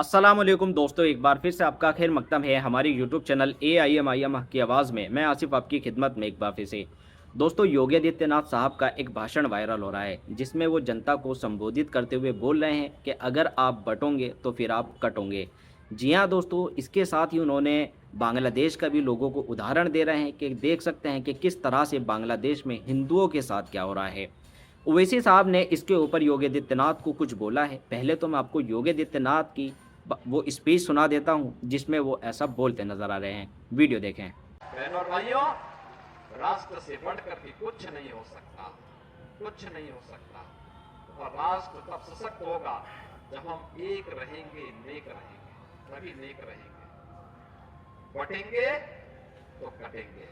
अस्सलामुअलैकुम दोस्तों, एक बार फिर से आपका खैर मकदम है हमारी यूट्यूब चैनल AIM की आवाज़ में। मैं आसिफ आपकी खिदमत में एक बार फिर से। दोस्तों, योगी आदित्यनाथ साहब का एक भाषण वायरल हो रहा है जिसमें वो जनता को संबोधित करते हुए बोल रहे हैं कि अगर आप बटोगे तो फिर आप कटोगे। जी हाँ दोस्तों, इसके साथ ही उन्होंने बांग्लादेश का भी लोगों को उदाहरण दे रहे हैं कि देख सकते हैं कि किस तरह से बांग्लादेश में हिंदुओं के साथ क्या हो रहा है। ओवैसी साहब ने इसके ऊपर योगी आदित्यनाथ को कुछ बोला है। पहले तो मैं आपको योगी आदित्यनाथ की वो स्पीच सुना देता हूँ जिसमें वो ऐसा बोलते नजर आ रहे हैं। वीडियो देखें। बहनों और भाइयों, राष्ट्र से बढ़कर के कुछ नहीं हो सकता, कुछ नहीं हो सकता। और राष्ट्र तब सशक्त होगा जब हम एक रहेंगे, नेक रहेंगे, तभी नेक रहेंगे। बटेंगे तो कटेंगे।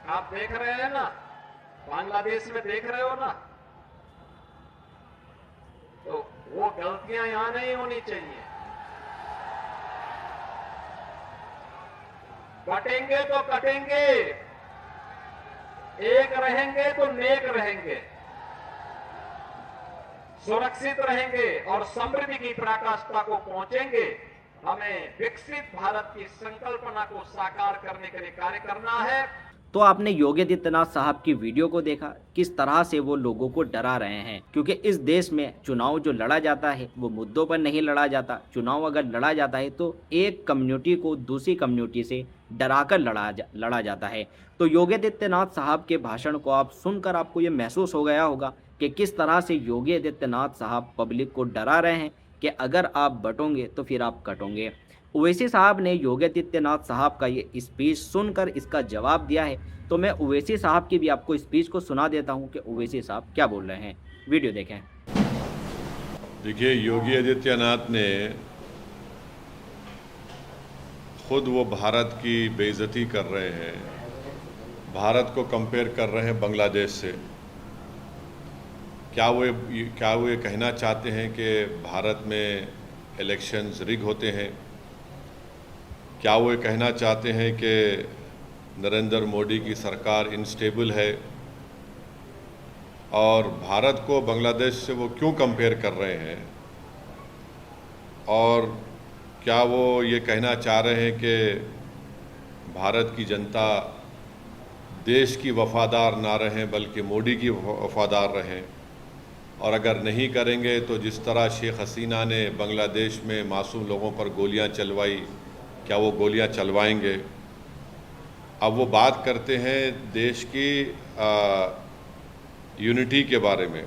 आप देख रहे हैं ना, बांग्लादेश में देख रहे हो ना, तो वो गलतियां यहां नहीं होनी चाहिए। बटेंगे तो कटेंगे, एक रहेंगे तो नेक रहेंगे, सुरक्षित रहेंगे और समृद्धि की पराकाष्ठा को पहुंचेंगे। हमें विकसित भारत की संकल्पना को साकार करने के लिए कार्य करना है। तो आपने योगी आदित्यनाथ साहब की वीडियो को देखा, किस तरह से वो लोगों को डरा रहे हैं। क्योंकि इस देश में चुनाव जो लड़ा जाता है वो मुद्दों पर नहीं लड़ा जाता। चुनाव अगर लड़ा जाता है तो एक कम्युनिटी को दूसरी कम्युनिटी से डराकर लड़ा जाता है। तो योगी आदित्यनाथ साहब के भाषण को आप सुनकर आपको ये महसूस हो गया होगा कि किस तरह से योगी आदित्यनाथ साहब पब्लिक को डरा रहे हैं कि अगर आप बटोगे तो फिर आप कटोगे। ओवैसी साहब ने योगी आदित्यनाथ साहब का ये स्पीच सुनकर इसका जवाब दिया है। तो मैं ओवैसी साहब की भी आपको स्पीच को सुना देता हूं कि ओवैसी साहब क्या बोल रहे हैं। वीडियो देखें। देखिए, योगी आदित्यनाथ ने खुद वो भारत की बेइज्जती कर रहे हैं, भारत को कंपेयर कर रहे हैं बांग्लादेश से। क्या वो ये कहना चाहते हैं कि भारत में इलेक्शंस रिग होते हैं? क्या वो ये कहना चाहते हैं कि नरेंद्र मोदी की सरकार इनस्टेबल है? और भारत को बांग्लादेश से वो क्यों कंपेयर कर रहे हैं? और क्या वो ये कहना चाह रहे हैं कि भारत की जनता देश की वफादार ना रहें बल्कि मोदी की वफादार रहें? और अगर नहीं करेंगे तो जिस तरह शेख हसीना ने बांग्लादेश में मासूम लोगों पर गोलियां चलवाई, क्या वो गोलियां चलवाएंगे? अब वो बात करते हैं देश की यूनिटी के बारे में।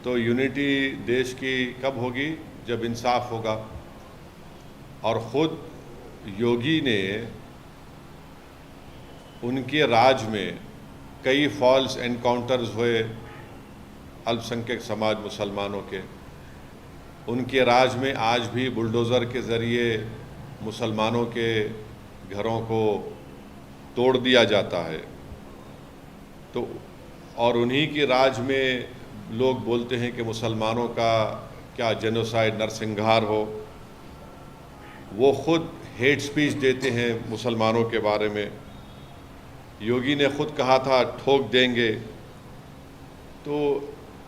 तो यूनिटी देश की कब होगी? जब इंसाफ होगा। और ख़ुद योगी ने उनके राज में कई फॉल्स एनकाउंटर्स हुए अल्पसंख्यक समाज मुसलमानों के। उनके राज में आज भी बुलडोज़र के ज़रिए मुसलमानों के घरों को तोड़ दिया जाता है। तो और उन्हीं के राज में लोग बोलते हैं कि मुसलमानों का क्या जेनोसाइड, नरसंहार हो। वो ख़ुद हेट स्पीच देते हैं मुसलमानों के बारे में। योगी ने ख़ुद कहा था ठोक देंगे। तो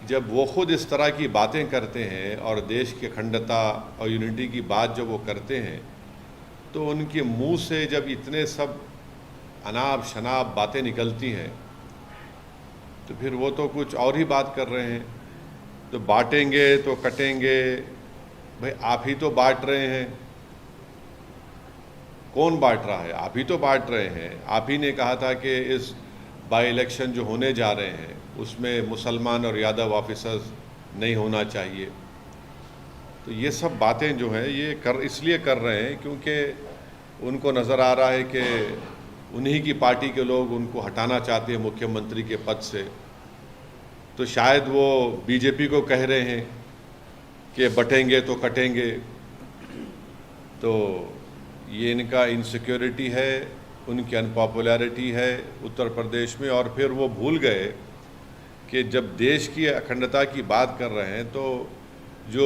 जब वो ख़ुद इस तरह की बातें करते हैं और देश की अखंडता और यूनिटी की बात जब वो करते हैं, तो उनके मुंह से जब इतने सब अनाप शनाप बातें निकलती हैं तो फिर वो तो कुछ और ही बात कर रहे हैं। तो बांटेंगे तो कटेंगे, भाई आप ही तो बांट रहे हैं। कौन बांट रहा है? आप ही तो बांट रहे हैं। आप ही ने कहा था कि इस बाई इलेक्शन जो होने जा रहे हैं उसमें मुसलमान और यादव ऑफिसर्स नहीं होना चाहिए। तो ये सब बातें जो हैं ये इसलिए कर रहे हैं क्योंकि उनको नज़र आ रहा है कि उन्हीं की पार्टी के लोग उनको हटाना चाहते हैं मुख्यमंत्री के पद से। तो शायद वो बीजेपी को कह रहे हैं कि बटेंगे तो कटेंगे। तो ये इनका इनसिक्योरिटी है, उनकी अनपॉपुलैरिटी है उत्तर प्रदेश में। और फिर वो भूल गए कि जब देश की अखंडता की बात कर रहे हैं तो जो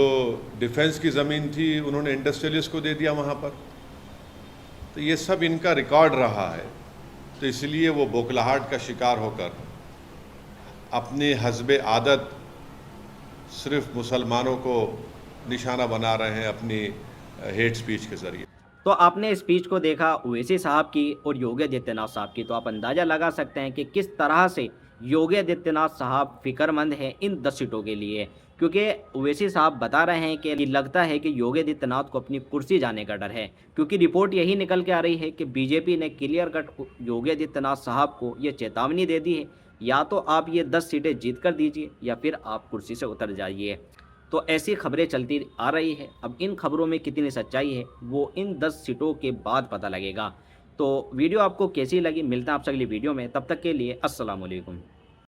डिफेंस की ज़मीन थी उन्होंने इंडस्ट्रियलिस्ट को दे दिया वहाँ पर। तो ये सब इनका रिकॉर्ड रहा है। तो इसलिए वो बौखलाहट का शिकार होकर अपने हस्बे आदत सिर्फ मुसलमानों को निशाना बना रहे हैं अपनी हेट स्पीच के ज़रिए। तो आपने स्पीच को देखा ओवैसी साहब की और योगी आदित्यनाथ साहब की, तो आप अंदाज़ा लगा सकते हैं कि किस तरह से योगी आदित्यनाथ साहब फिक्रमंद हैं इन 10 सीटों के लिए। क्योंकि ओवैसी साहब बता रहे हैं कि लगता है कि योगी आदित्यनाथ को अपनी कुर्सी जाने का डर है, क्योंकि रिपोर्ट यही निकल के आ रही है कि बीजेपी ने क्लियर कट योगी आदित्यनाथ साहब को ये चेतावनी दे दी है, या तो आप ये 10 सीटें जीत कर दीजिए या फिर आप कुर्सी से उतर जाइए। तो ऐसी खबरें चलती आ रही है। अब इन खबरों में कितनी सच्चाई है वो इन 10 सीटों के बाद पता लगेगा। तो वीडियो आपको कैसी लगी, मिलते हैं आपसे अगली वीडियो में, तब तक के लिए अस्सलाम वालेकुम।